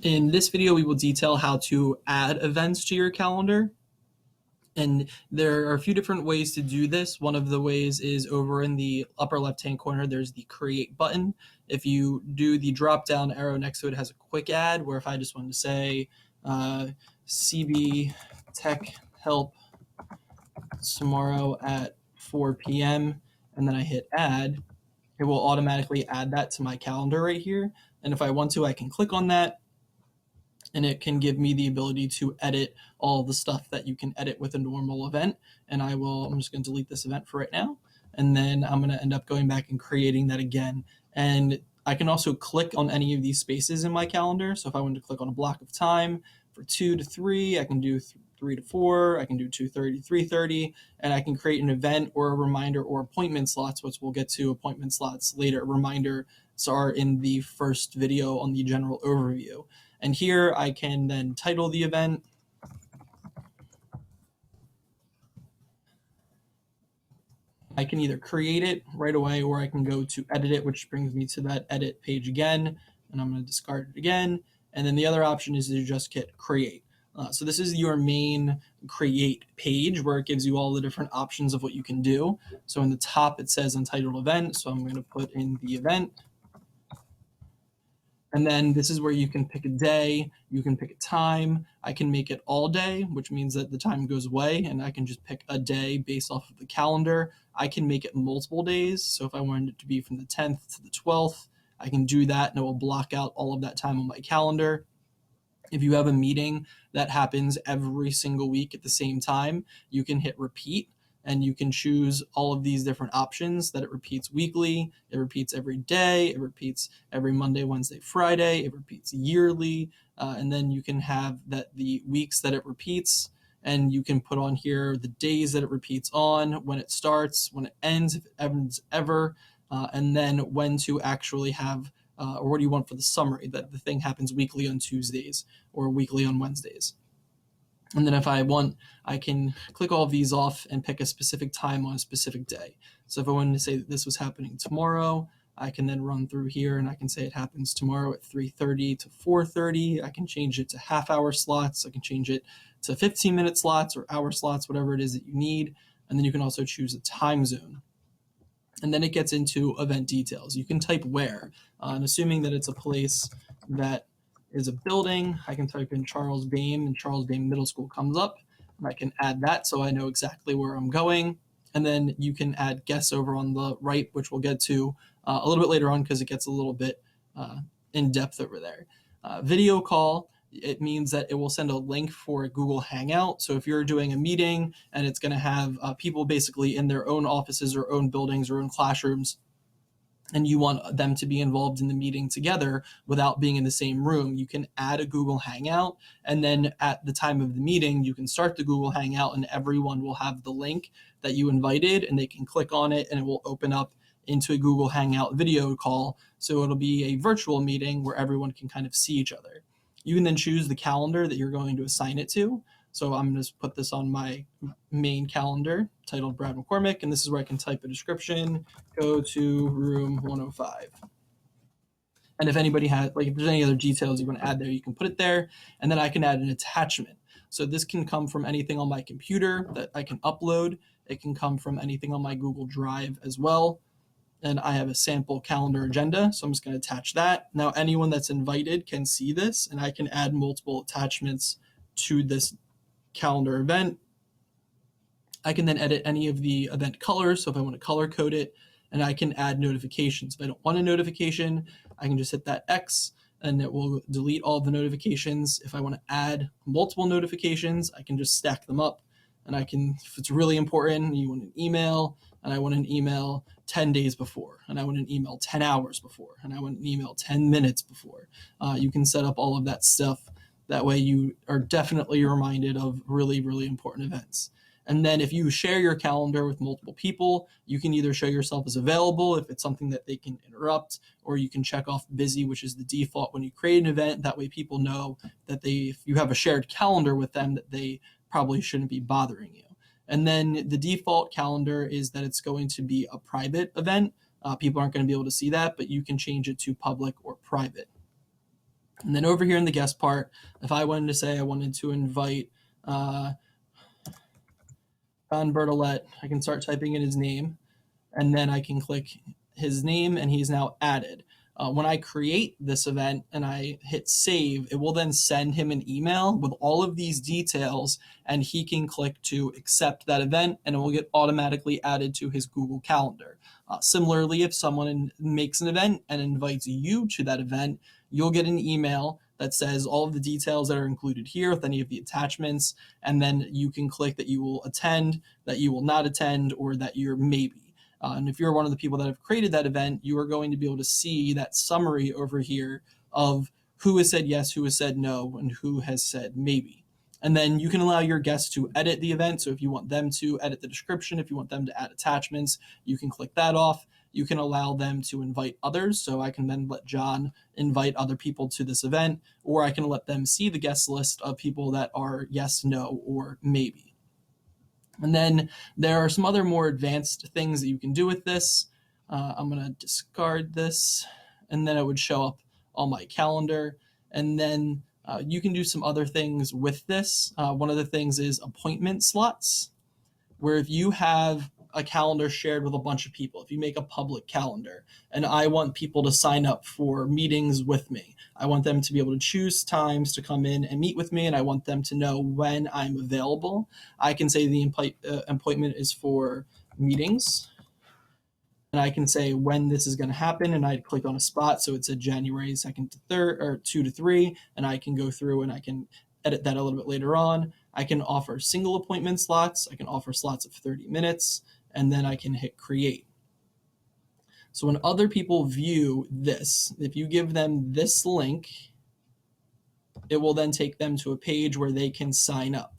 In this video, we will detail how to add events to your calendar. And there are a few different ways to do this. One of the ways is over in the upper left-hand corner, there's the create button. If you do the drop-down arrow next to it, has a quick add where if I just wanted to say CB Tech Help tomorrow at 4 p.m. and then I hit add, it will automatically add that to my calendar right here. And if I want to, I can click on that and it can give me the ability to edit all the stuff that you can edit with a normal event. And I'm just going to delete this event for right now. And then I'm going to end up going back and creating that again. And I can also click on any of these spaces in my calendar. So if I wanted to click on a block of time for 2 to 3, I can do 3 to 4, I can do 2:30 to 3:30, and I can create an event or a reminder or appointment slots, which we'll get to appointment slots later. Reminders are in the first video on the general overview. And here I can then title the event. I can either create it right away or I can go to edit it, which brings me to that edit page again. And I'm going to discard it again. And then the other option is to just hit create. So this is your main create page where it gives you all the different options of what you can do. So in the top, it says untitled event. So I'm going to put in the event. And then this is where you can pick a day, you can pick a time. I can make it all day, which means that the time goes away and I can just pick a day based off of the calendar. I can make it multiple days. So if I wanted it to be from the 10th to the 12th, I can do that and it will block out all of that time on my calendar. If you have a meeting that happens every single week at the same time, you can hit repeat and you can choose all of these different options that it repeats weekly, it repeats every day, it repeats every Monday, Wednesday, Friday, it repeats yearly, and then you can have that the weeks that it repeats, and you can put on here the days that it repeats on, when it starts, when it ends, if it ends ever, and then when to actually have or what do you want for the summary, that the thing happens weekly on Tuesdays or weekly on Wednesdays. And then if I want, I can click all of these off and pick a specific time on a specific day. So if I wanted to say that this was happening tomorrow, I can then run through here and I can say it happens tomorrow at 3:30 to 4:30. I can change it to half-hour slots. I can change it to 15-minute slots or hour slots, whatever it is that you need. And then you can also choose a time zone. And then it gets into event details. You can type where, and assuming that it's a place that is a building, I can type in Charles Bame, and Charles Bame Middle School comes up, and I can add that so I know exactly where I'm going. And then you can add guests over on the right, which we'll get to a little bit later on because it gets a little bit in depth over there. Video call, it means that it will send a link for a Google Hangout. So if you're doing a meeting and it's going to have people basically in their own offices or own buildings or own classrooms, and you want them to be involved in the meeting together without being in the same room, you can add a Google Hangout. And then at the time of the meeting, you can start the Google Hangout and everyone will have the link that you invited and they can click on it and it will open up into a Google Hangout video call. So it'll be a virtual meeting where everyone can kind of see each other. You can then choose the calendar that you're going to assign it to. So I'm going to put this on my main calendar titled Brad McCormick, and this is where I can type a description, go to room 105. And if anybody has, like if there's any other details you want to add there, you can put it there. And then I can add an attachment. So this can come from anything on my computer that I can upload. It can come from anything on my Google Drive as well. And I have a sample calendar agenda, so I'm just going to attach that. Now anyone that's invited can see this, and I can add multiple attachments to this calendar event. I can then edit any of the event colors. So if I want to color code it, and I can add notifications. If I don't want a notification, I can just hit that X and it will delete all the notifications. If I want to add multiple notifications, I can just stack them up. And I can, if it's really important, you want an email, and I want an email 10 days before, and I want an email 10 hours before, and I want an email 10 minutes before. You can set up all of that stuff. That way you are definitely reminded of really, really important events. And then if you share your calendar with multiple people, you can either show yourself as available if it's something that they can interrupt, or you can check off busy, which is the default when you create an event. That way people know that if you have a shared calendar with them, that they probably shouldn't be bothering you. And then the default calendar is that it's going to be a private event. People aren't going to be able to see that, but you can change it to public or private. And then over here in the guest part, if I wanted to say I wanted to invite John Bertolet, I can start typing in his name, and then I can click his name, and he's now added. When I create this event and I hit save, it will then send him an email with all of these details, and he can click to accept that event, and it will get automatically added to his Google Calendar. Similarly, if someone makes an event and invites you to that event, you'll get an email that says all of the details that are included here with any of the attachments, and then you can click that you will attend, that you will not attend, or that you're maybe. And if you're one of the people that have created that event, you are going to be able to see that summary over here of who has said yes, who has said no, and who has said maybe. And then you can allow your guests to edit the event. So if you want them to edit the description, if you want them to add attachments, you can click that off. You can allow them to invite others. So I can then let John invite other people to this event, or I can let them see the guest list of people that are yes, no, or maybe. And then there are some other more advanced things that you can do with this. I'm going to discard this, and then it would show up on my calendar. And then you can do some other things with this. One of the things is appointment slots, where if you have a calendar shared with a bunch of people, if you make a public calendar and I want people to sign up for meetings with me, I want them to be able to choose times to come in and meet with me, and I want them to know when I'm available. I can say the appointment is for meetings, and I can say when this is going to happen, and I'd click on a spot. So it's a January 2nd to 3rd or 2 to 3, and I can go through and I can edit that a little bit later on. I can offer single appointment slots. I can offer slots of 30 minutes, and then I can hit create. So when other people view this, if you give them this link, it will then take them to a page where they can sign up.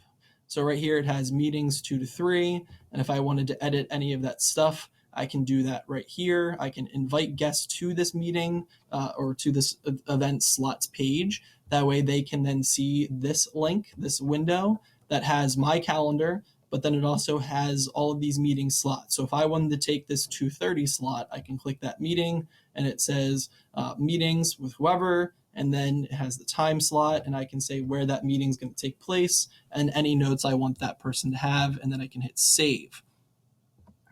So right here, it has meetings 2 to 3. And if I wanted to edit any of that stuff, I can do that right here. I can invite guests to this meeting or to this event slots page. That way they can then see this link, this window that has my calendar, but then it also has all of these meeting slots. So if I wanted to take this 2:30 slot, I can click that meeting, and it says meetings with whoever, and then it has the time slot, and I can say where that meeting is going to take place and any notes I want that person to have, and then I can hit save.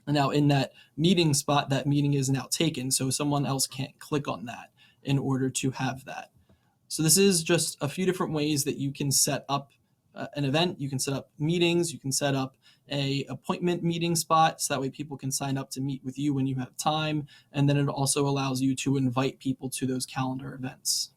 And now in that meeting spot, that meeting is now taken, so someone else can't click on that in order to have that. So this is just a few different ways that you can set up an event. You can set up meetings. You can set up a appointment meeting spot, so that way people can sign up to meet with you when you have time. And then it also allows you to invite people to those calendar events.